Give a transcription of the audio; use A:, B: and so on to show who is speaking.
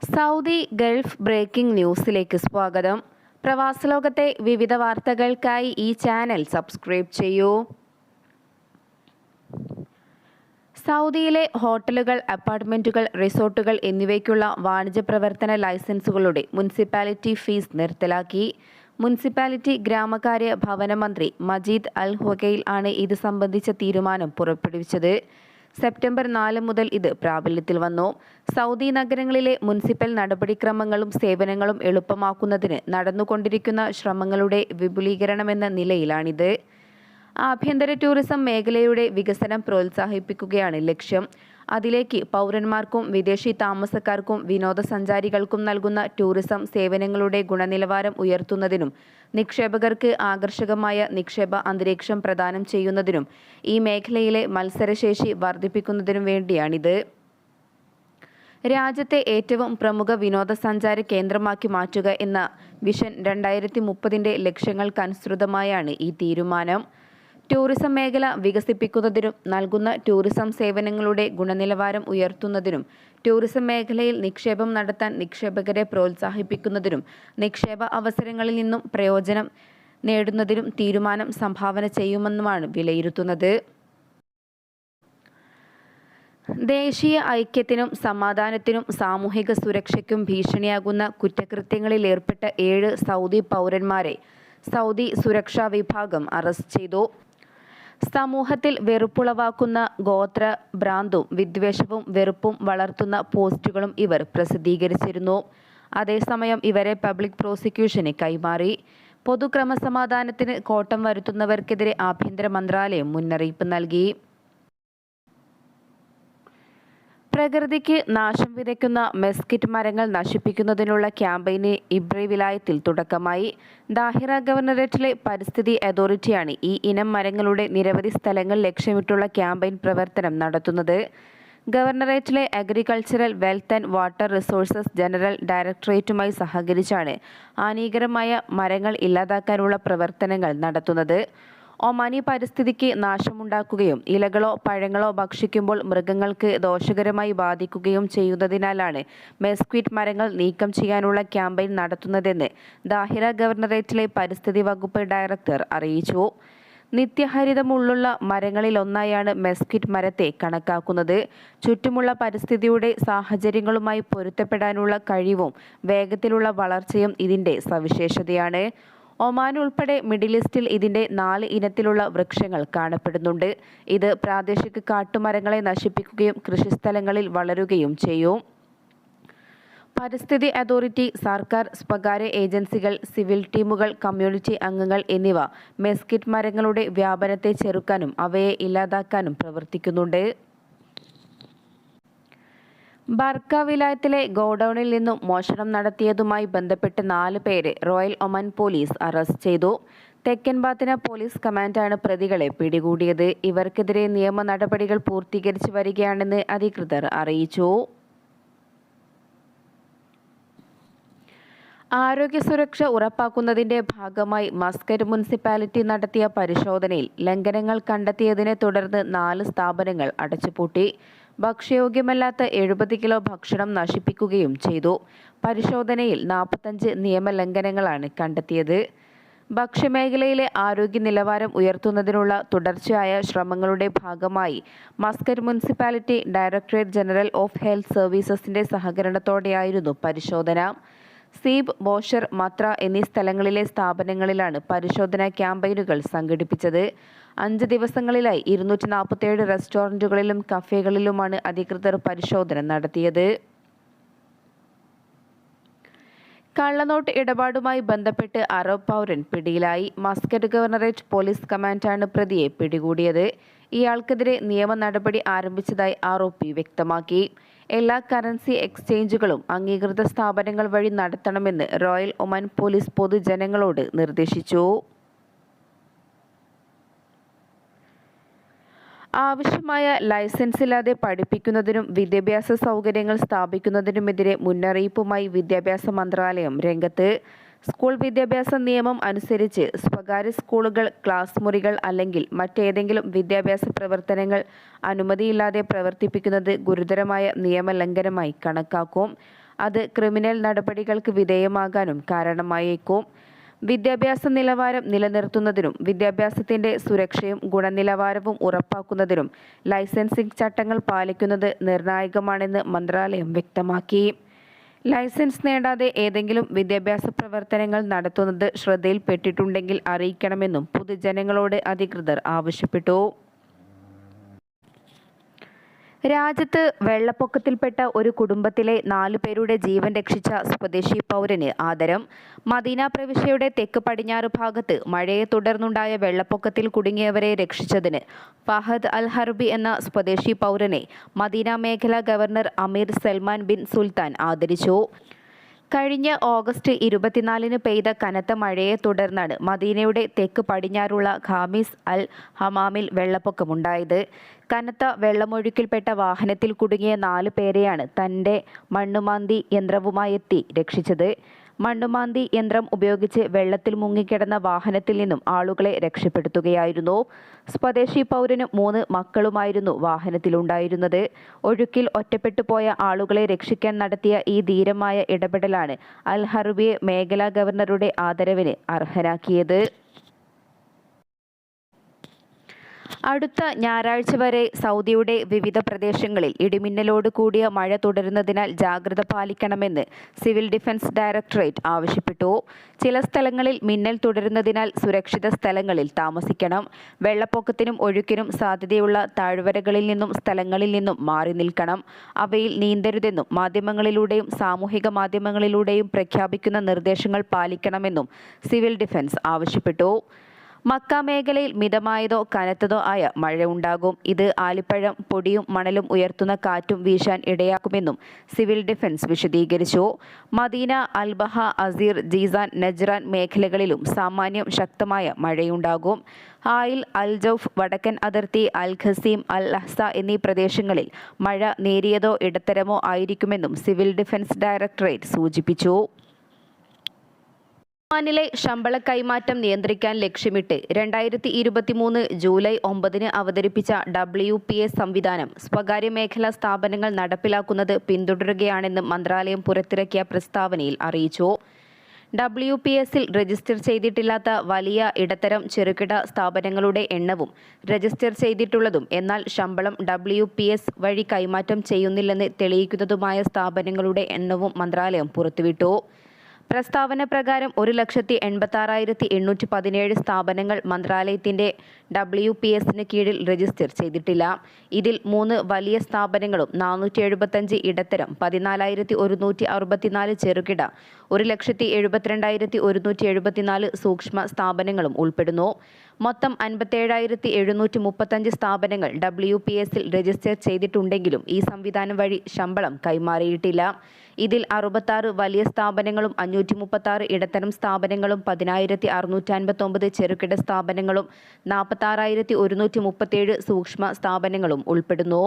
A: Saudi Gulf breaking ന്യൂസിലേക്ക് സ്വാഗതം. പ്രവാസലോകത്തെ വിവിധ വാർത്തകൾക്കായി ഈ ചാനൽ സബ്സ്ക്രൈബ് ചെയ്യൂ. സൗദിയിലെ ഹോട്ടലുകൾ, അപ്പാർട്ട്മെന്റുകൾ, റിസോർട്ടുകൾ എന്നിവയ്ക്കുള്ള വാണിജ്യ പ്രവർത്തന ലൈസൻസുകളുടെ മുനിസിപ്പാലിറ്റി ഫീസ് നിർത്തലാക്കി. മുനിസിപ്പാലിറ്റി ഗ്രാമകാര്യ ഭവന മന്ത്രി മജീദ് അൽ ഹുഗൈൽ ആണ് ഇത് സംബന്ധിച്ച തീരുമാനം പുറപ്പെടുവിച്ചത്. സെപ്റ്റംബർ 4 മുതൽ ഇത് പ്രാബല്യത്തിൽ വന്നു. സൗദി നഗരങ്ങളിലെ മുനിസിപ്പൽ നടപടിക്രമങ്ങളും സേവനങ്ങളും എളുപ്പമാക്കുന്നതിന് നടന്നുകൊണ്ടിരിക്കുന്ന ശ്രമങ്ങളുടെ വിപുലീകരണമെന്ന നിലയിലാണിത്. ആഭ്യന്തര ടൂറിസം മേഖലയുടെ വികസനം പ്രോത്സാഹിപ്പിക്കുകയാണ് ലക്ഷ്യം. അതിലേക്ക് പൗരന്മാർക്കും വിദേശി താമസക്കാർക്കും വിനോദസഞ്ചാരികൾക്കും നൽകുന്ന ടൂറിസം സേവനങ്ങളുടെ ഗുണനിലവാരം ഉയർത്തുന്നതിനും നിക്ഷേപകർക്ക് ആകർഷകമായ നിക്ഷേപ അന്തരീക്ഷം പ്രദാനം ചെയ്യുന്നതിനും ഈ മേഖലയിലെ മത്സരശേഷി വർദ്ധിപ്പിക്കുന്നതിനും വേണ്ടിയാണിത്. രാജ്യത്തെ ഏറ്റവും പ്രമുഖ വിനോദസഞ്ചാര കേന്ദ്രമാക്കി മാറ്റുക എന്ന വിഷൻ 2030 ലക്ഷ്യങ്ങൾക്കനുസൃതമായാണ് ഈ തീരുമാനം. ടൂറിസം മേഖല വികസിപ്പിക്കുന്നതിനും നൽകുന്ന ടൂറിസം സേവനങ്ങളുടെ ഗുണനിലവാരം ഉയർത്തുന്നതിനും ടൂറിസം മേഖലയിൽ നിക്ഷേപം നടത്താൻ നിക്ഷേപകരെ പ്രോത്സാഹിപ്പിക്കുന്നതിനും നിക്ഷേപ അവസരങ്ങളിൽ നിന്നും പ്രയോജനം നേടുന്നതിനും തീരുമാനം സംഭാവന ചെയ്യുമെന്നുമാണ് വിലയിരുത്തുന്നത്. ദേശീയ ഐക്യത്തിനും സമാധാനത്തിനും സാമൂഹിക സുരക്ഷയ്ക്കും ഭീഷണിയാകുന്ന കുറ്റകൃത്യങ്ങളിൽ ഏർപ്പെട്ട 7 സൗദി പൗരന്മാരെ സൗദി സുരക്ഷാ വിഭാഗം അറസ്റ്റ് ചെയ്തു. സമൂഹത്തിൽ വെറുപ്പുളവാക്കുന്ന ഗോത്ര ഭ്രാന്തും വിദ്വേഷവും വെറുപ്പും വളർത്തുന്ന പോസ്റ്റുകളും ഇവർ പ്രസിദ്ധീകരിച്ചിരുന്നു. അതേസമയം ഇവരെ പബ്ലിക് പ്രോസിക്യൂഷന് കൈമാറി. പൊതുക്രമസമാധാനത്തിന് കോട്ടം വരുത്തുന്നവർക്കെതിരെ ആഭ്യന്തര മന്ത്രാലയം മുന്നറിയിപ്പ് നൽകി. പ്രകൃതിക്ക് നാശം വിതയ്ക്കുന്ന മെസ്കിറ്റ് മരങ്ങൾ നശിപ്പിക്കുന്നതിനുള്ള ക്യാമ്പയിന് ഇബ്രി വിലായത്തിൽ തുടക്കമായി. ദാഹിറ ഗവർണറേറ്റിലെ പരിസ്ഥിതി അതോറിറ്റിയാണ് ഈ ഇനം മരങ്ങളുടെ നിരവധി സ്ഥലങ്ങൾ ലക്ഷ്യമിട്ടുള്ള ക്യാമ്പയിൻ പ്രവർത്തനം നടത്തുന്നത്. ഗവർണറേറ്റിലെ agricultural wealth and water resources general ഡയറക്ടറേറ്റുമായി സഹകരിച്ചാണ് ഹാനികരമായ മരങ്ങൾ ഇല്ലാതാക്കാനുള്ള പ്രവർത്തനങ്ങൾ നടത്തുന്നത്. ഒമാനി പരിസ്ഥിതിക്ക് നാശമുണ്ടാക്കുകയും ഇലകളോ പഴങ്ങളോ ഭക്ഷിക്കുമ്പോൾ മൃഗങ്ങൾക്ക് ദോഷകരമായി ബാധിക്കുകയും ചെയ്യുന്നതിനാലാണ് മെസ്ക്വിറ്റ് മരങ്ങൾ നീക്കം ചെയ്യാനുള്ള ക്യാമ്പയിൻ നടത്തുന്നതെന്ന് ദാഹിറ ഗവർണറേറ്റിലെ പരിസ്ഥിതി വകുപ്പ് ഡയറക്ടർ അറിയിച്ചു. നിത്യഹരിതമുള്ള മരങ്ങളിലൊന്നായാണ് മെസ്ക്വിറ്റ് മരത്തെ കണക്കാക്കുന്നത്. ചുറ്റുമുള്ള പരിസ്ഥിതിയുടെ സാഹചര്യങ്ങളുമായി പൊരുത്തപ്പെടാനുള്ള കഴിവും വേഗത്തിലുള്ള വളർച്ചയും ഇതിൻ്റെ സവിശേഷതയാണ്. ഒമാൻ ഉൾപ്പെടെ മിഡിൽ ഈസ്റ്റിൽ ഇതിൻ്റെ 4 ഇനത്തിലുള്ള വൃക്ഷങ്ങൾ കാണപ്പെടുന്നുണ്ട്. ഇത് പ്രാദേശിക കാട്ടുമരങ്ങളെ നശിപ്പിക്കുകയും കൃഷിസ്ഥലങ്ങളിൽ വളരുകയും ചെയ്യും. പരിസ്ഥിതി അതോറിറ്റി, സർക്കാർ, സ്വകാര്യ ഏജൻസികൾ, സിവിൽ ടീമുകൾ, കമ്മ്യൂണിറ്റി അംഗങ്ങൾ എന്നിവ മെസ്കിറ്റ് മരങ്ങളുടെ വ്യാപനത്തെ ചെറുക്കാനും അവയെ ഇല്ലാതാക്കാനും പ്രവർത്തിക്കുന്നുണ്ട്. ബർക്ക വിലായത്തിലെ ഗോഡൌണിൽ നിന്നും മോഷണം നടത്തിയതുമായി ബന്ധപ്പെട്ട് 4 പേരെ റോയൽ ഒമാൻ പോലീസ് അറസ്റ്റ് ചെയ്തു. തെക്കൻ ബാത്തിന പോലീസ് കമാൻഡാണ് പ്രതികളെ പിടികൂടിയത്. ഇവർക്കെതിരെ നിയമ നടപടികൾ പൂർത്തീകരിച്ചു വരികയാണെന്ന് അധികൃതർ അറിയിച്ചു. ആരോഗ്യ സുരക്ഷ ഉറപ്പാക്കുന്നതിന്റെ ഭാഗമായി മസ്കറ്റ് മുനിസിപ്പാലിറ്റി നടത്തിയ പരിശോധനയിൽ ലംഘനങ്ങൾ കണ്ടെത്തിയതിനെ തുടർന്ന് 4 സ്ഥാപനങ്ങൾ അടച്ചുപൂട്ടി. ഭക്ഷ്യയോഗ്യമല്ലാത്ത 70 കിലോ ഭക്ഷണം നശിപ്പിക്കുകയും ചെയ്തു. പരിശോധനയിൽ 45 നിയമലംഘനങ്ങളാണ് കണ്ടെത്തിയത്. ഭക്ഷ്യമേഖലയിലെ ആരോഗ്യ നിലവാരം ഉയർത്തുന്നതിനുള്ള തുടർച്ചയായ ശ്രമങ്ങളുടെ ഭാഗമായി Muscat municipality directorate general of health സർവീസസിന്റെ സഹകരണത്തോടെയായിരുന്നു പരിശോധന. സീബ്, ബോഷർ, മത്ര എന്നീ സ്ഥലങ്ങളിലെ സ്ഥാപനങ്ങളിലാണ് പരിശോധനാ ക്യാമ്പയിനുകൾ സംഘടിപ്പിച്ചത്. 5 ദിവസങ്ങളിലായി 247 റെസ്റ്റോറന്റുകളിലും കഫേകളിലുമാണ് അധികൃതർ പരിശോധന നടത്തിയത്. കള്ളനോട്ട് ഇടപാടുമായി ബന്ധപ്പെട്ട് അറബ് പൗരൻ പിടിയിലായി. മസ്കറ്റ് ഗവർണറേറ്റ് പോലീസ് കമാൻഡാണ് പ്രതിയെ പിടികൂടിയത്. ഇയാൾക്കെതിരെ നിയമ നടപടി ആരംഭിച്ചതായി ആരോപി വ്യക്തമാക്കി. എല്ലാ കറൻസി എക്സ്ചേഞ്ചുകളും അംഗീകൃത സ്ഥാപനങ്ങൾ വഴി നടത്തണമെന്ന് റോയൽ ഒമാൻ പോലീസ് പൊതുജനങ്ങളോട് നിർദ്ദേശിച്ചു. ആവശ്യമായ ലൈസൻസ് ഇല്ലാതെ പഠിപ്പിക്കുന്നതിനും വിദ്യാഭ്യാസ സൗകര്യങ്ങൾ സ്ഥാപിക്കുന്നതിനുമെതിരെ മുന്നറിയിപ്പുമായി വിദ്യാഭ്യാസ മന്ത്രാലയം രംഗത്ത്. സ്കൂൾ വിദ്യാഭ്യാസ നിയമം അനുസരിച്ച് സ്വകാര്യ സ്കൂളുകൾ, ക്ലാസ് മുറികൾ അല്ലെങ്കിൽ മറ്റേതെങ്കിലും വിദ്യാഭ്യാസ പ്രവർത്തനങ്ങൾ അനുമതിയില്ലാതെ പ്രവർത്തിപ്പിക്കുന്നത് ഗുരുതരമായ നിയമലംഘനമായി കണക്കാക്കും. അത് ക്രിമിനൽ നടപടികൾക്ക് വിധേയമാകാനും കാരണമായേക്കും. വിദ്യാഭ്യാസ നിലവാരം നിലനിർത്തുന്നതിനും വിദ്യാഭ്യാസത്തിന്റെ സുരക്ഷയും ഗുണനിലവാരവും ഉറപ്പാക്കുന്നതിനും ലൈസൻസിംഗ് ചട്ടങ്ങൾ പാലിക്കുന്നത് നിർണായകമാണെന്ന് മന്ത്രാലയം വ്യക്തമാക്കി. ലൈസൻസ് നേടാതെ ഏതെങ്കിലും വിദ്യാഭ്യാസ പ്രവർത്തനങ്ങൾ നടത്തുന്നത് ശ്രദ്ധയിൽപ്പെട്ടിട്ടുണ്ടെങ്കിൽ അറിയിക്കണമെന്നും പൊതുജനങ്ങളോട് അധികൃതർ ആവശ്യപ്പെട്ടു. രാജ്യത്ത് വെള്ളപ്പൊക്കത്തിൽപ്പെട്ട ഒരു കുടുംബത്തിലെ 4 പേരുടെ ജീവൻ രക്ഷിച്ച സ്വദേശി പൗരന് ആദരം. മദീന പ്രവിശ്യയുടെ തെക്ക് പടിഞ്ഞാറ് ഭാഗത്ത് മഴയെ തുടർന്നുണ്ടായ വെള്ളപ്പൊക്കത്തിൽ കുടുങ്ങിയവരെ രക്ഷിച്ചതിന് ഫഹദ് അൽ ഹർബി എന്ന സ്വദേശി പൗരനെ മദീന മേഖല governor Amir Salman bin Sultan ആദരിച്ചു. കഴിഞ്ഞ ഓഗസ്റ്റ് 24-ന് പെയ്ത കനത്ത മഴയെ തുടർന്നാണ് മദീനയുടെ തെക്ക് പടിഞ്ഞാറുള്ള ഖാമിസ് അൽ ഹമാമിൽ വെള്ളപ്പൊക്കമുണ്ടായത്. കനത്ത വെള്ളമൊഴുക്കിൽപ്പെട്ട വാഹനത്തിൽ കുടുങ്ങിയ 4 പേരെയാണ് തന്റെ മണ്ണുമാന്തി യന്ത്രവുമായെത്തി രക്ഷിച്ചത്. മണ്ണുമാന്തി യന്ത്രം ഉപയോഗിച്ച് വെള്ളത്തിൽ മുങ്ങിക്കിടന്ന വാഹനത്തിൽ നിന്നും ആളുകളെ രക്ഷപ്പെടുത്തുകയായിരുന്നു. സ്വദേശി പൗരനും 3 മക്കളുമായിരുന്നു വാഹനത്തിലുണ്ടായിരുന്നത്. ഒഴുക്കിൽ ഒറ്റപ്പെട്ടു പോയ ആളുകളെ രക്ഷിക്കാൻ നടത്തിയ ഈ ധീരമായ ഇടപെടലാണ് അൽ ഹർബിയെ മേഖലാ ഗവർണറുടെ ആദരവിന് അർഹനാക്കിയത്. അടുത്ത ഞായറാഴ്ച വരെ സൗദിയുടെ വിവിധ പ്രദേശങ്ങളിൽ ഇടിമിന്നലോട് കൂടിയ മഴ തുടരുന്നതിനാൽ ജാഗ്രത പാലിക്കണമെന്ന് സിവിൽ ഡിഫൻസ് ഡയറക്ടറേറ്റ് ആവശ്യപ്പെട്ടു. ചില സ്ഥലങ്ങളിൽ മിന്നൽ തുടരുന്നതിനാൽ സുരക്ഷിത സ്ഥലങ്ങളിൽ താമസിക്കണം. വെള്ളപ്പൊക്കത്തിനും ഒഴുക്കിനും സാധ്യതയുള്ള താഴ്വരകളിൽ നിന്നും സ്ഥലങ്ങളിൽ നിന്നും മാറി നിൽക്കണം. അവയിൽ നീന്തരുതെന്നും മാധ്യമങ്ങളിലൂടെയും സാമൂഹിക മാധ്യമങ്ങളിലൂടെയും പ്രഖ്യാപിക്കുന്ന നിർദ്ദേശങ്ങൾ പാലിക്കണമെന്നും സിവിൽ ഡിഫൻസ് ആവശ്യപ്പെട്ടു. മക്ക മേഖലയിൽ മിതമായതോ കനത്തതോ ആയ മഴയുണ്ടാകും. ഇത് ആലിപ്പഴം, പൊടിയും മണലും ഉയർത്തുന്ന കാറ്റും വീശാൻ ഇടയാക്കുമെന്നും സിവിൽ ഡിഫൻസ് വിശദീകരിച്ചു. Medina, Al Baha, Asir, Jizan, Najran മേഖലകളിലും സാമാന്യം ശക്തമായ മഴയുണ്ടാകും. ആയിൽ, അൽ ജൗഫ്, വടക്കൻ അതിർത്തി, അൽ ഖസീം, അൽ അഹ്സ എന്നീ പ്രദേശങ്ങളിൽ മഴ നേരിയതോ ഇടത്തരമോ ആയിരിക്കുമെന്നും സിവിൽ ഡിഫൻസ് ഡയറക്ടറേറ്റ് സൂചിപ്പിച്ചു. ഒമാനിലെ ശമ്പള കൈമാറ്റം നിയന്ത്രിക്കാൻ ലക്ഷ്യമിട്ട് 2023 ജൂലൈ 9-ന് അവതരിപ്പിച്ച WPS സംവിധാനം സ്വകാര്യ മേഖലാ സ്ഥാപനങ്ങൾ നടപ്പിലാക്കുന്നത് പിന്തുടരുകയാണെന്ന് മന്ത്രാലയം പുറത്തിറക്കിയ പ്രസ്താവനയിൽ അറിയിച്ചു. WPS-ൽ രജിസ്റ്റർ ചെയ്തിട്ടില്ലാത്ത വലിയ, ഇടത്തരം, ചെറുകിട സ്ഥാപനങ്ങളുടെ എണ്ണവും രജിസ്റ്റർ ചെയ്തിട്ടുള്ളതും എന്നാൽ ശമ്പളം WPS വഴി കൈമാറ്റം ചെയ്യുന്നില്ലെന്ന് തെളിയിക്കുന്നതുമായ സ്ഥാപനങ്ങളുടെ എണ്ണവും മന്ത്രാലയം പുറത്തുവിട്ടു. പ്രസ്താവന പ്രകാരം 1,86,817 സ്ഥാപനങ്ങൾ മന്ത്രാലയത്തിന്റെ WPS-ന് കീഴിൽ രജിസ്റ്റർ ചെയ്തിട്ടില്ല. ഇതിൽ 3 വലിയ സ്ഥാപനങ്ങളും 475 ഇടത്തരം, 14,164 ചെറുകിട, 1,72,174 സൂക്ഷ്മ സ്ഥാപനങ്ങളും ഉൾപ്പെടുന്നു. മൊത്തം 57,735 സ്ഥാപനങ്ങൾ WPS-ൽ രജിസ്റ്റർ ചെയ്തിട്ടുണ്ടെങ്കിലും ഈ സംവിധാനം വഴി ശമ്പളം കൈമാറിയിട്ടില്ല. ഇതിൽ 66 വലിയ സ്ഥാപനങ്ങളും 536 ഇടത്തരം സ്ഥാപനങ്ങളും 10,659 ചെറുകിട സ്ഥാപനങ്ങളും 46,137 സൂക്ഷ്മ സ്ഥാപനങ്ങളും ഉൾപ്പെടുന്നു.